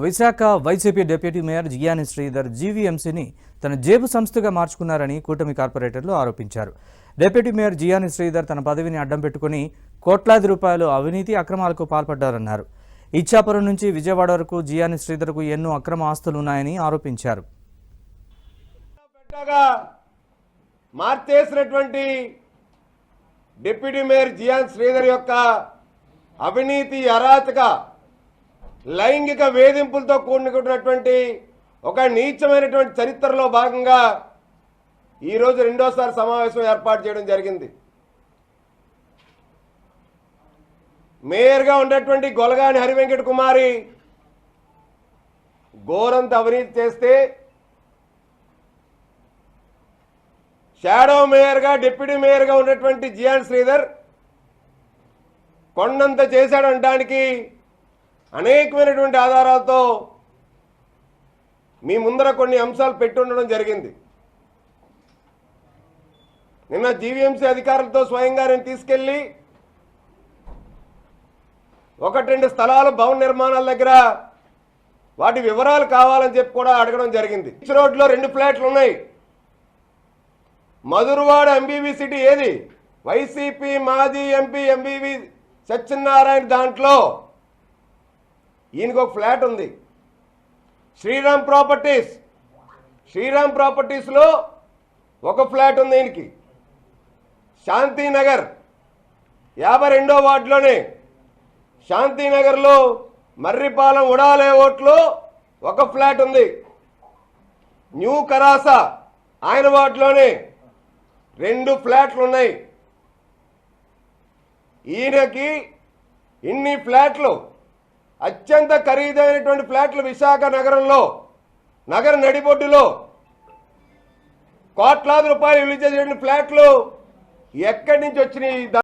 Visakha YCP deputy mayor Jiyani Sridhar జీవీఎంసీని తన జేబు సంస్థగా మార్చుకున్నారని కూటమి కార్పొరేటర్లు ఆరోపించారు. డిప్యూటీ మేయర్ జియాని శ్రీధర్ తన పదవిని అడ్డం పెట్టుకుని కోట్లాది రూపాయలు అవినీతి అక్రమాలకు పాల్పడ్డారన్నారు. ఇచ్చాపురం నుంచి విజయవాడ వరకు జియాని శ్రీధర్కు ఎన్నో అక్రమ ఆస్తులున్నాయని ఆరోపించారు. మార్చేసినటువంటి డిప్యూటీ మేయర్ జియాని శ్రీధర్ యొక్క అవినీతి అరాచక లైంగిక వేధింపులతో కూడుకున్నటువంటి ఒక నీచమైనటువంటి చరిత్రలో భాగంగా ఈరోజు రెండోసారి సమావేశం ఏర్పాటు చేయడం జరిగింది. మేయర్గా ఉన్నటువంటి గొలగాని హరివెంకట కుమారి ఘోరంత అవినీతి చేస్తే షాడో మేయర్గా డిప్యూటీ మేయర్గా ఉన్నటువంటి జియాని శ్రీధర్ కొండంత చేశాడనడానికి అనేకమైనటువంటి ఆధారాలతో మీ ముందర కొన్ని అంశాలు పెట్టి ఉండడం జరిగింది. నిన్న జీవీఎంసీ అధికారులతో స్వయంగా నేను తీసుకెళ్లి 1-2 స్థలాలు భవన నిర్మాణాల దగ్గర వాటి వివరాలు కావాలని చెప్పి కూడా అడగడం జరిగింది. బీచ్ రోడ్లో 2 ఫ్లాట్లు ఉన్నాయి. మధురవాడ ఎంబీవీ సిటీ ఏది వైసీపీ మాజీ ఎంపీ ఎంబీవీ సత్యనారాయణ దాంట్లో ఈయనకు ఒక ఫ్లాట్ ఉంది. శ్రీరామ్ ప్రాపర్టీస్లో ఒక ఫ్లాట్ ఉంది ఈయనకి. శాంతినగర్ 52వ వార్డులోనే శాంతినగర్లో మర్రిపాలెం ఉడాలే ఓట్లో ఒక ఫ్లాట్ ఉంది. న్యూ కరాసా ఆయన వార్డులోనే 2 ఫ్లాట్లు ఉన్నాయి. ఈయనకి ఇన్ని ఫ్లాట్లు, అత్యంత ఖరీదైనటువంటి ఫ్లాట్లు విశాఖ నగరంలో నగర నడిబొడ్డులో కోట్లాది రూపాయలు విలువ చేసే ఫ్లాట్లు ఎక్కడి నుంచి వచ్చినాయి?